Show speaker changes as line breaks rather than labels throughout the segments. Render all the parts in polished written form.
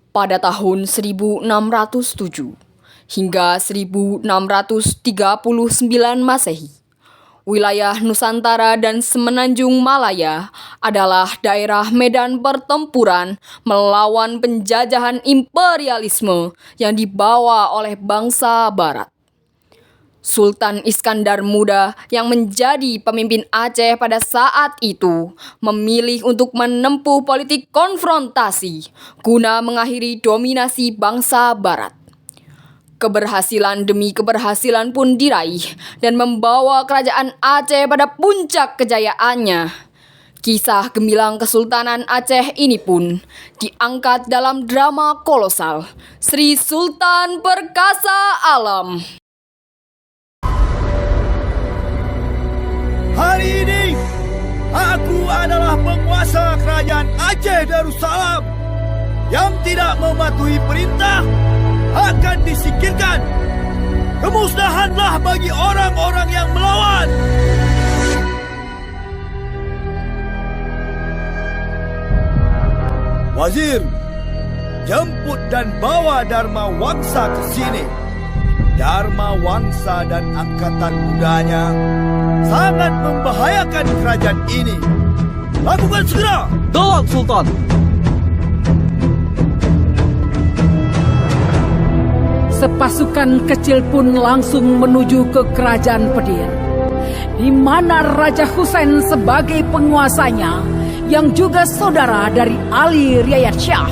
Pada tahun 1607 hingga 1639 Masehi, wilayah Nusantara dan Semenanjung Malaya adalah daerah medan pertempuran melawan penjajahan imperialisme yang dibawa oleh bangsa Barat. Sultan Iskandar Muda yang menjadi pemimpin Aceh pada saat itu memilih untuk menempuh politik konfrontasi guna mengakhiri dominasi bangsa Barat. Keberhasilan demi keberhasilan pun diraih dan membawa kerajaan Aceh pada puncak kejayaannya. Kisah gemilang Kesultanan Aceh ini pun diangkat dalam drama kolosal Sri Sultan Perkasa Alam.
Hari ini, aku adalah penguasa kerajaan Aceh Darussalam yang tidak mematuhi perintah akan disingkirkan. Kemusnahanlah bagi orang-orang yang melawan. Wazir, jemput dan bawa Dharma Wangsa ke sini. Dharma Wangsa dan angkatan mudanya sangat membahayakan kerajaan ini. Lakukan segera.
Tolong, Sultan.
Sepasukan kecil pun langsung menuju ke kerajaan Pedir, di mana Raja Husain sebagai penguasanya, yang juga saudara dari Ali Riayat Shah.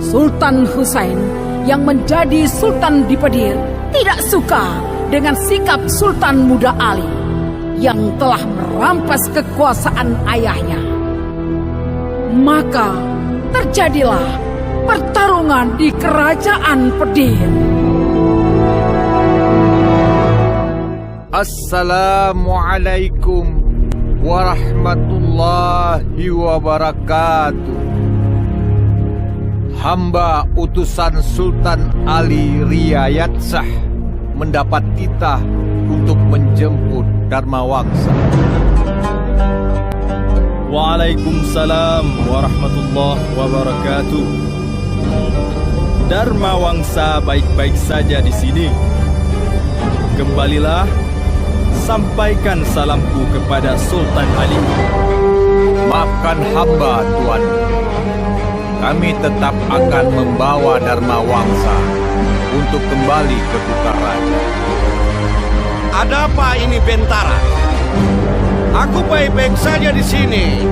Sultan Husain yang menjadi Sultan di Pedir tidak suka dengan sikap Sultan Muda Ali yang telah merampas kekuasaan ayahnya. Maka terjadilah pertarungan di kerajaan Pedir.
Assalamualaikum warahmatullahi wabarakatuh. Hamba utusan Sultan Ali Riayat Shah mendapat titah untuk menjemput Dharma Wangsa.
Waalaikumsalam warahmatullahi wabarakatuh. Dharma Wangsa baik-baik saja di sini. Kembalilah, sampaikan salamku kepada Sultan Ali.
Maafkan hamba, Tuan. Kami tetap akan membawa Dharma Wangsa untuk kembali ke Kutaraja.
Ada apa ini, Bentara? Aku baik-baik saja di sini.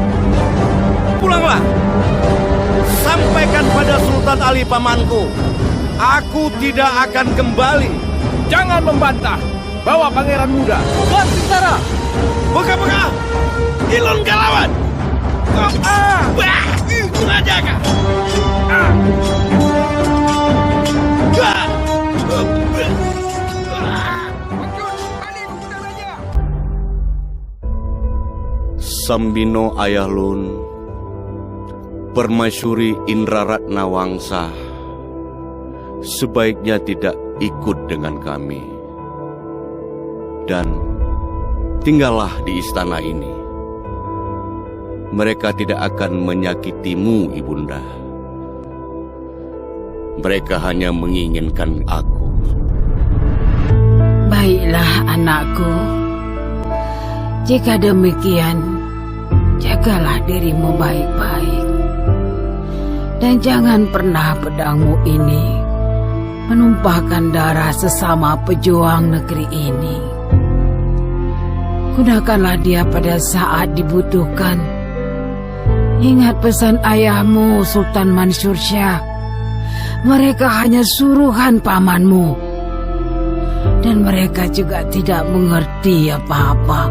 Pulanglah. Sampaikan pada Sultan Ali pamanku, aku tidak akan kembali.
Jangan membantah. Bawa Pangeran Muda.
Tuan Bentara. Buka-buka. Ilon Galawan. Kurang jaga.
Sambino Ayahlun, Permaisuri Indra Ratna Wangsa, sebaiknya tidak ikut dengan kami. Dan tinggallah di istana ini. Mereka tidak akan menyakitimu, Ibunda. Mereka hanya menginginkan aku.
Baiklah anakku, jika demikian, jagalah dirimu baik-baik. Dan jangan pernah pedangmu ini menumpahkan darah sesama pejuang negeri ini. Gunakanlah dia pada saat dibutuhkan. Ingat pesan ayahmu, Sultan Mansur Shah. Mereka hanya suruhan pamanmu. Dan mereka juga tidak mengerti apa-apa.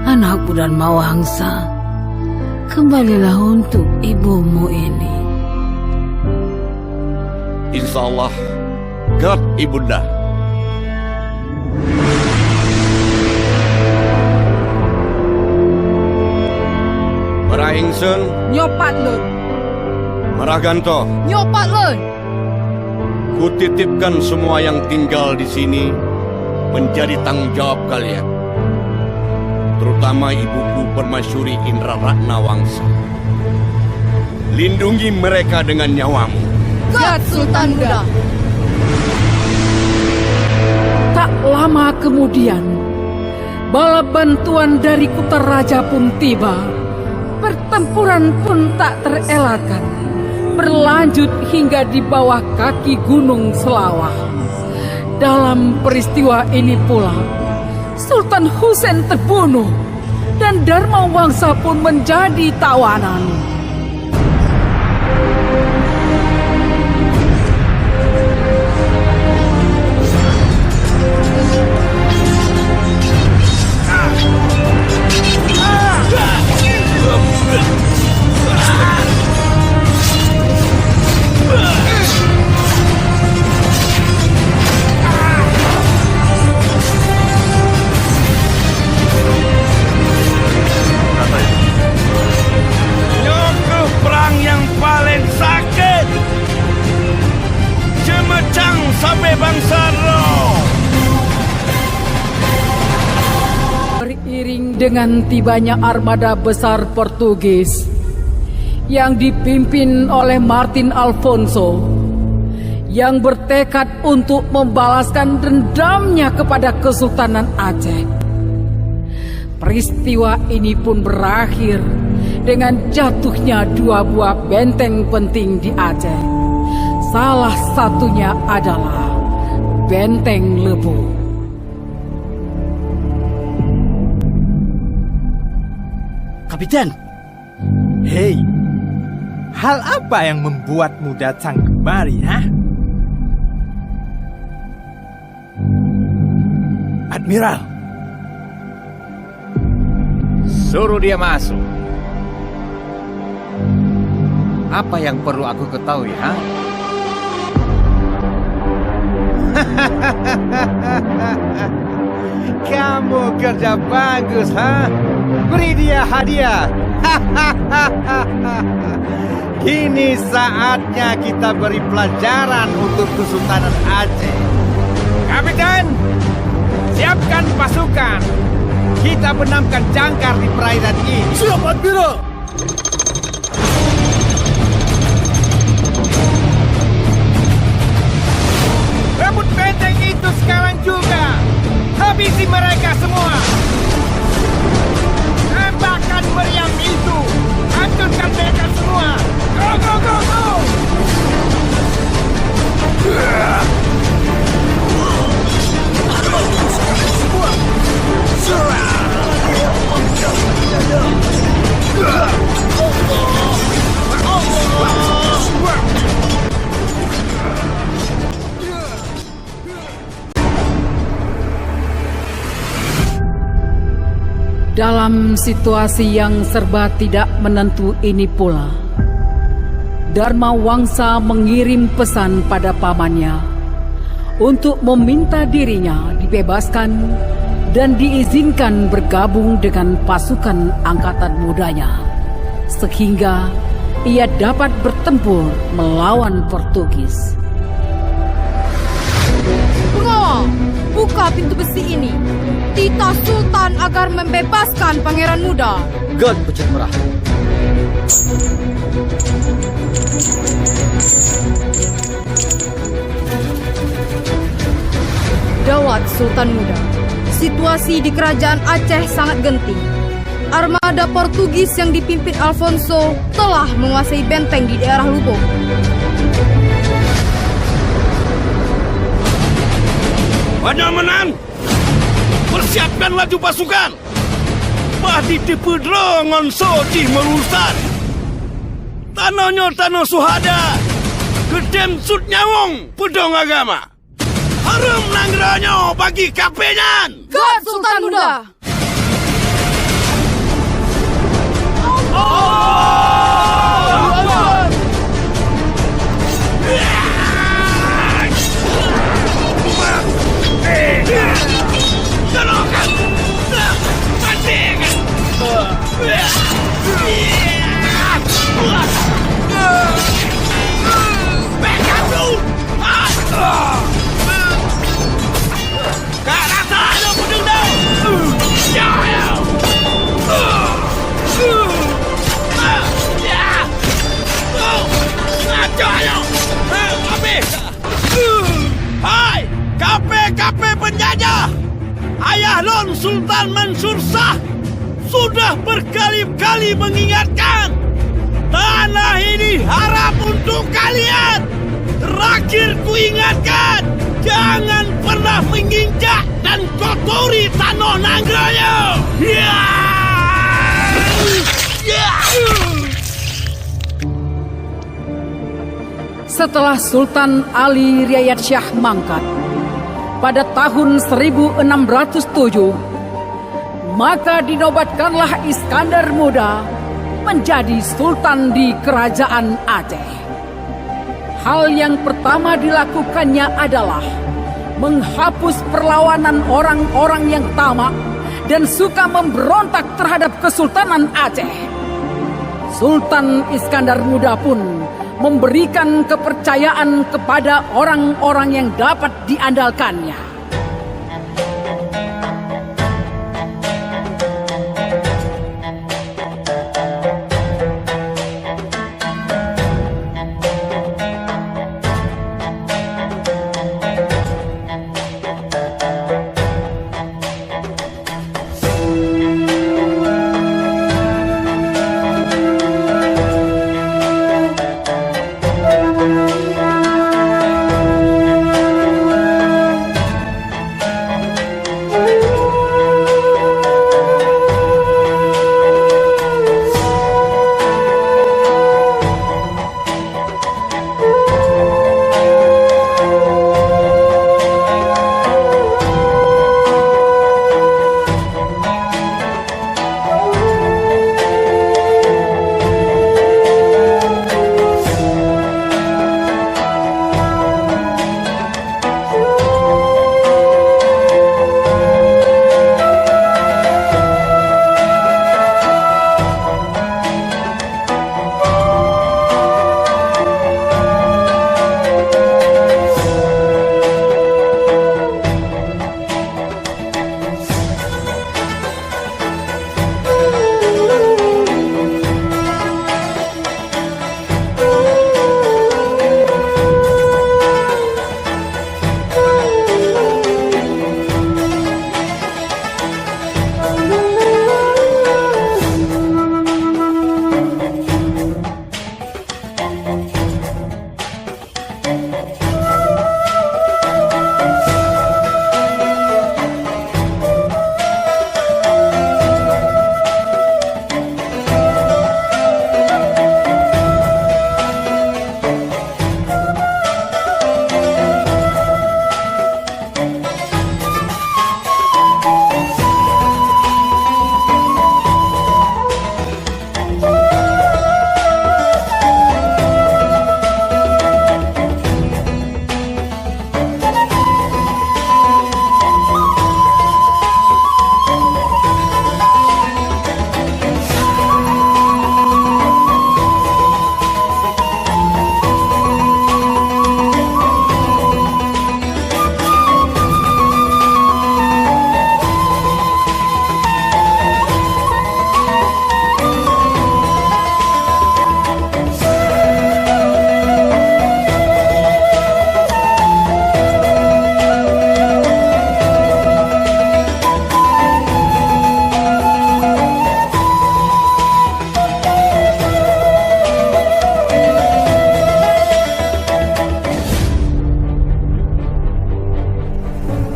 Anakku dan Mawangsa, kembalilah untuk ibumu ini.
Insya Allah, gerak Ibunda. Marahingsun,
Nyopat lun,
Maraganto,
nyopat lun.
kutitipkan semua yang tinggal di sini menjadi tanggung jawab kalian. Terutama ibuku Permaisuri Indra Ratna Wangsa. Lindungi mereka dengan nyawamu.
God Sultan Muda.
Tak lama kemudian, bala bantuan dari Kutaraja pun tiba. Pertempuran pun tak terelakkan, berlanjut hingga di bawah kaki Gunung Selawah. Dalam peristiwa ini pula, Sultan Husain terbunuh dan Dharma Wangsa pun menjadi tawanan.
Nyokuh perang yang paling sakit. Cemecang sampai bangsa roh.
Beriring dengan tibanya armada besar Portugis yang dipimpin oleh Martin Alfonso yang bertekad untuk membalaskan dendamnya kepada Kesultanan Aceh. Peristiwa ini pun berakhir dengan jatuhnya dua buah benteng penting di Aceh. Salah satunya adalah Benteng Lebu.
Kapiten. Hei, hal apa yang membuatmu datang kemari, ha? Admiral,
Suruh dia masuk. Apa yang perlu aku ketahui, ha?
kamu kerja bagus, ha? Beri dia hadiah. Kini saatnya kita beri pelajaran untuk Kesultanan Aceh.
Kapiten, siapkan pasukan. Kita benamkan jangkar di perairan ini.
Siap, Admiral.
Rebut benteng itu sekarang juga. Habisi mereka semua. Tembakkan meriam itu. Hancurkan mereka semua. Go, go, go, go.
Dalam situasi yang serba tidak menentu ini pula, Dharma Wangsa mengirim pesan pada pamannya untuk meminta dirinya dibebaskan dan diizinkan bergabung dengan pasukan angkatan mudanya, sehingga ia dapat bertempur melawan Portugis.
Pengawal, buka pintu besi ini. Titah Sultan agar membebaskan Pangeran Muda.
God Pucat Merah.
Gawat Sultan Muda. Situasi di kerajaan Aceh sangat genting. Armada Portugis yang dipimpin Alfonso telah menguasai benteng di daerah Lubuk.
Panyamanan, persiapkan laju pasukan. Bahdi dipedrongon sodih merusan. Tanahnya tanah suhada. Gedem sud nyawong pedong agama. Harum nanggranya bagi kapenyan.
God Sultan Muda.
Kak rasa ada pedang dah. Raja, Ayah Lon Sultan Mansur Shah sudah berkali-kali mengingatkan, tanah ini haram untuk kalian. Terakhir ku ingatkan, jangan pernah menginjak dan kotori tanah Nanggroyo.
Setelah Sultan Ali Riayat Shah mangkat pada tahun 1607, maka dinobatkanlah Iskandar Muda menjadi Sultan di Kerajaan Aceh. Hal yang pertama dilakukannya adalah menghapus perlawanan orang-orang yang tamak dan suka memberontak terhadap Kesultanan Aceh. Sultan Iskandar Muda pun memberikan kepercayaan kepada orang-orang yang dapat diandalkannya.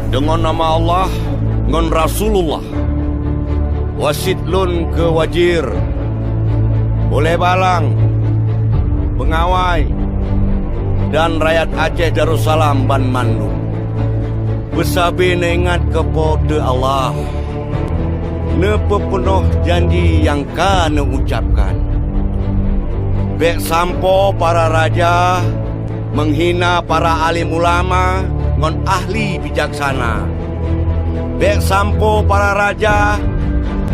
Dengan nama Allah, ngon Rasulullah, wasidlun ke wajir, boleh balang, pengawai, dan rakyat Aceh Darussalam ban Mandung. Besabi ingat kepada Allah, nepepenuh janji yang kana ucapkan. Bek sampo para raja menghina para alim ulama ngon ahli bijaksana. Bek sampo para raja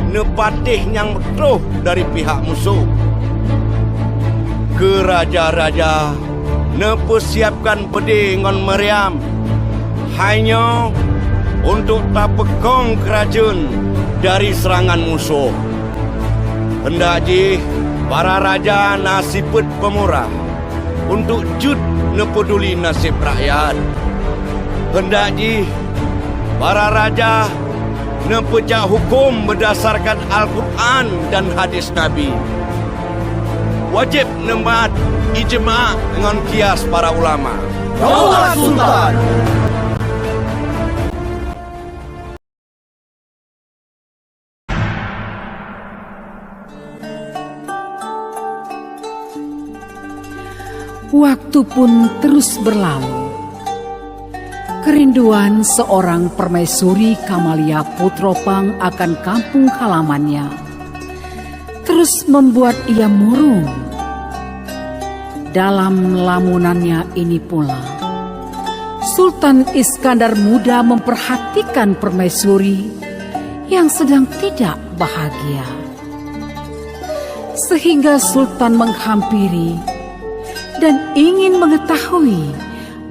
nepatih yang betuh dari pihak musuh. Ke raja-raja nepersiapkan pedih ngon meriam hanya untuk tak pekong kerajaan dari serangan musuh. Hendak ji para raja nasibet pemurah untuk jud nepeduli nasib rakyat. Hendak ji para raja nepecah hukum berdasarkan Al-Quran dan hadis Nabi. Wajib nemat ijma' dengan kias para ulama.
Daulat Sultan.
Waktu pun terus berlalu. Kerinduan seorang permaisuri Kamalia Putropang akan kampung halamannya terus membuat ia murung. Dalam lamunannya ini pula, Sultan Iskandar Muda memperhatikan permaisuri yang sedang tidak bahagia. Sehingga Sultan menghampiri dan ingin mengetahui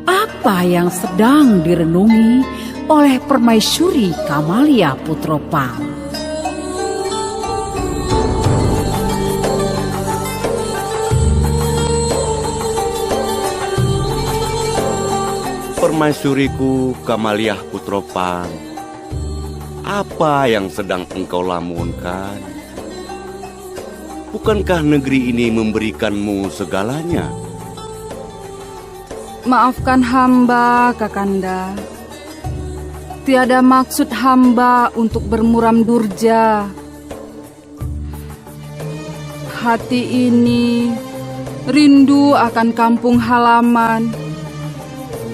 apa yang sedang direnungi oleh permaisuri Kamalia Putropang.
Permaisuriku Kamalia Putropang, apa yang sedang engkau lamunkan? Bukankah negeri ini memberikanmu segalanya?
Maafkan hamba, Kakanda. Tiada maksud hamba untuk bermuram durja. Hati ini rindu akan kampung halaman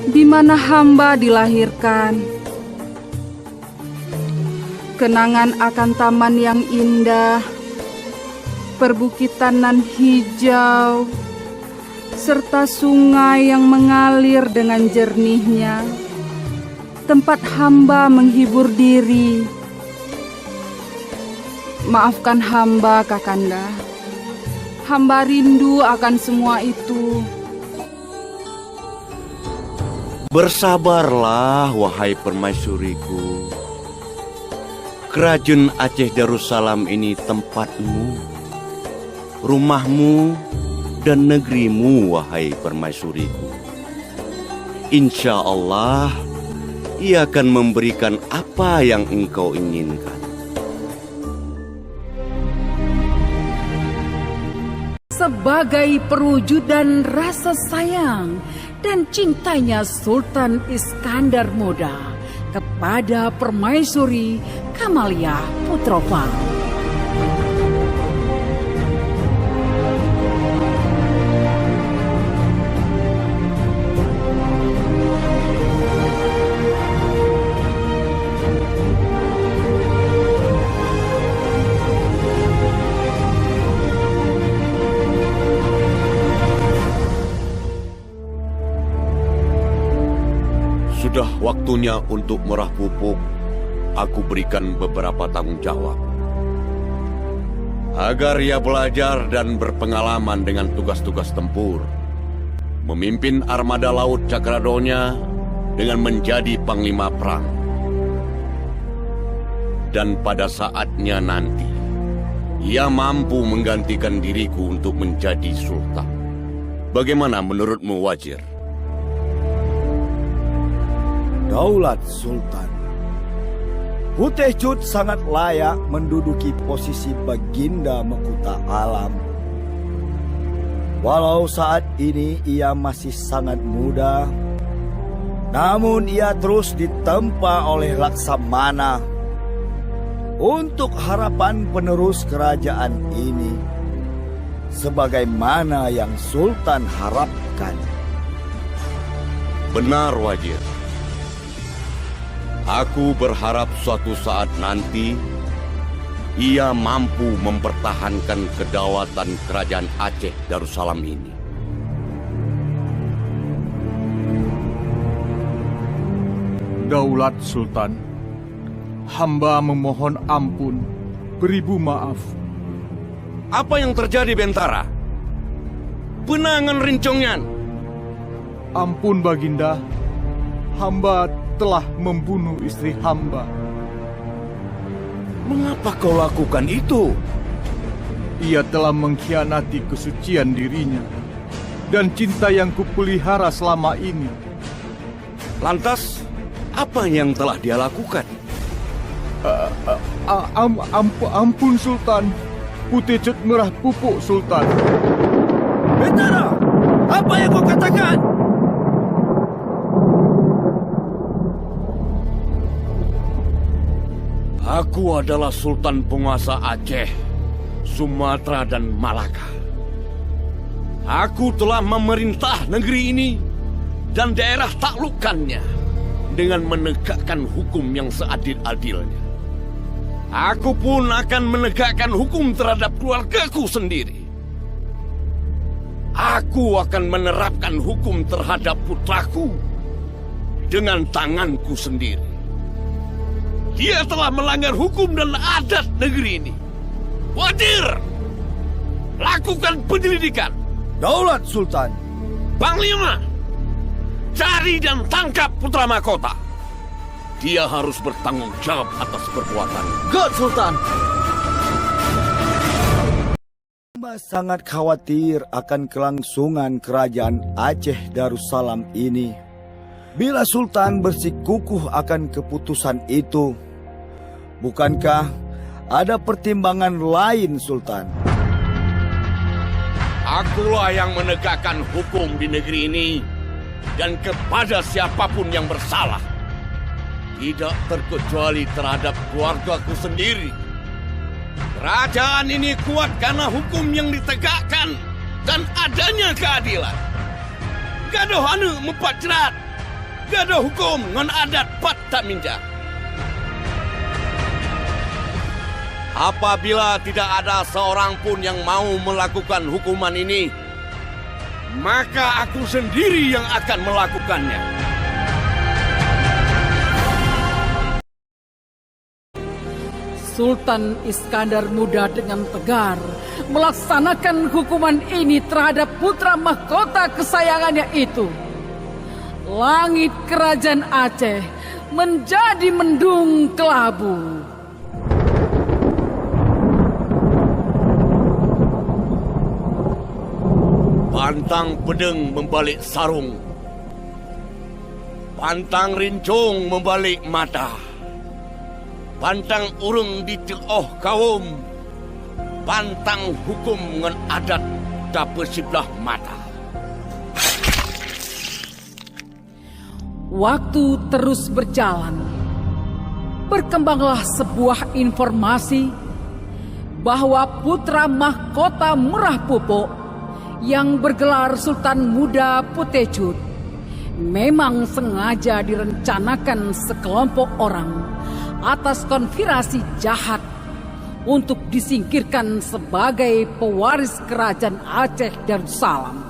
di mana hamba dilahirkan. Kenangan akan taman yang indah, perbukitan nan hijau, serta sungai yang mengalir dengan jernihnya, tempat hamba menghibur diri. Maafkan hamba, Kakanda. Hamba rindu akan semua itu.
Bersabarlah, wahai permaisuriku. Kerajaan Aceh Darussalam ini tempatmu, rumahmu, dan negerimu, wahai permaisuriku. Insya Allah, ia akan memberikan apa yang engkau inginkan.
Sebagai perwujudan rasa sayang dan cintanya Sultan Iskandar Muda kepada permaisuri Kamalia Putropang.
Sudah waktunya untuk merah pupuk. Aku berikan beberapa tanggung jawab agar ia belajar dan berpengalaman dengan tugas-tugas tempur, memimpin armada laut Cakradonya dengan menjadi panglima perang. Dan pada saatnya nanti, ia mampu menggantikan diriku untuk menjadi sultan. Bagaimana menurutmu, Wazir?
Daulat Sultan. Putih Cut sangat layak menduduki posisi Baginda Mahkota Alam. Walau saat ini ia masih sangat muda, namun ia terus ditempa oleh Laksamana untuk harapan penerus kerajaan ini, sebagaimana yang Sultan harapkan.
Benar, Wazir. Aku berharap suatu saat nanti ia mampu mempertahankan kedaulatan kerajaan Aceh Darussalam ini.
Daulat Sultan, hamba memohon ampun, beribu maaf.
Apa yang terjadi, Bentara? Penangan rincongnya.
Ampun, Baginda. Hamba telah membunuh istri hamba.
Mengapa kau lakukan itu?
Ia telah mengkhianati kesucian dirinya dan cinta yang kupelihara selama ini.
Lantas, Apa yang telah dia lakukan?
Ampun Sultan. Putecut merah pupuk Sultan.
Betara, apa yang kau katakan?
Aku adalah Sultan penguasa Aceh, Sumatera dan Malaka. Aku telah memerintah negeri ini dan daerah taklukannya dengan menegakkan hukum yang seadil-adilnya. Aku pun akan menegakkan hukum terhadap keluargaku sendiri. Aku akan menerapkan hukum terhadap putraku dengan tanganku sendiri. Dia telah melanggar hukum dan adat negeri ini. Wadir, lakukan penyelidikan.
Daulat Sultan.
Panglima, cari dan tangkap putra mahkota. Dia harus bertanggung jawab atas perbuatannya.
God Sultan. Hamba sangat khawatir akan kelangsungan kerajaan Aceh Darussalam ini. Bila Sultan bersikukuh akan keputusan itu, bukankah ada pertimbangan lain, Sultan?
Akulah yang menegakkan hukum di negeri ini dan kepada siapapun yang bersalah. Tidak terkecuali terhadap keluargaku sendiri. Kerajaan ini kuat karena hukum yang ditegakkan dan adanya keadilan. Gaduh anu mempat jerat. Gaduh hukum ngon adat pat tak minjak. Apabila tidak ada seorang pun yang mau melakukan hukuman ini, maka aku sendiri yang akan melakukannya.
Sultan Iskandar Muda dengan tegar melaksanakan hukuman ini terhadap putra mahkota kesayangannya itu. Langit kerajaan Aceh menjadi mendung kelabu.
Pantang pedeng membalik sarung. Pantang rincung membalik mata. Pantang urung diteoh kaum. Pantang hukum ngan adat dapat sebelah mata.
Waktu terus berjalan. Berkembanglah sebuah informasi bahwa putra mahkota Merah Pupuk yang bergelar Sultan Muda Putecut memang sengaja direncanakan sekelompok orang atas konspirasi jahat untuk disingkirkan sebagai pewaris kerajaan Aceh Darussalam.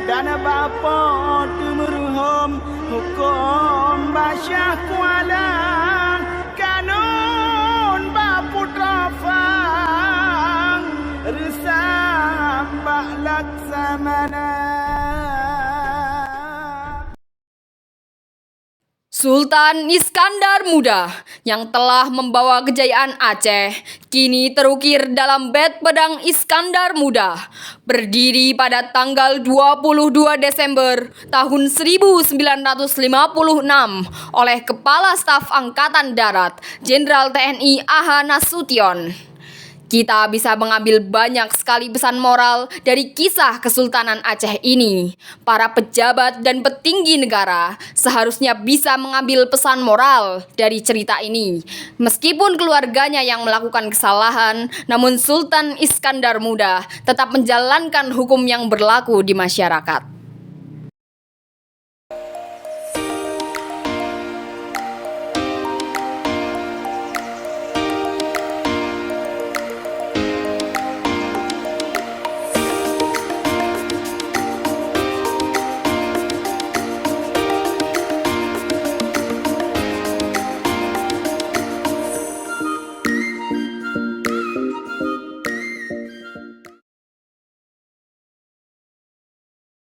Dan bapa tu meruhum hukum basyah kualang kanun baputra fang resam bak laksamana.
Sultan Iskandar Muda yang telah membawa kejayaan Aceh kini terukir dalam bed pedang Iskandar Muda berdiri pada tanggal 22 Desember tahun 1956 oleh Kepala Staf Angkatan Darat Jenderal TNI A.H. Nasution. Kita bisa mengambil banyak sekali pesan moral dari kisah Kesultanan Aceh ini. Para pejabat dan petinggi negara seharusnya bisa mengambil pesan moral dari cerita ini. Meskipun keluarganya yang melakukan kesalahan, namun Sultan Iskandar Muda tetap menjalankan hukum yang berlaku di masyarakat.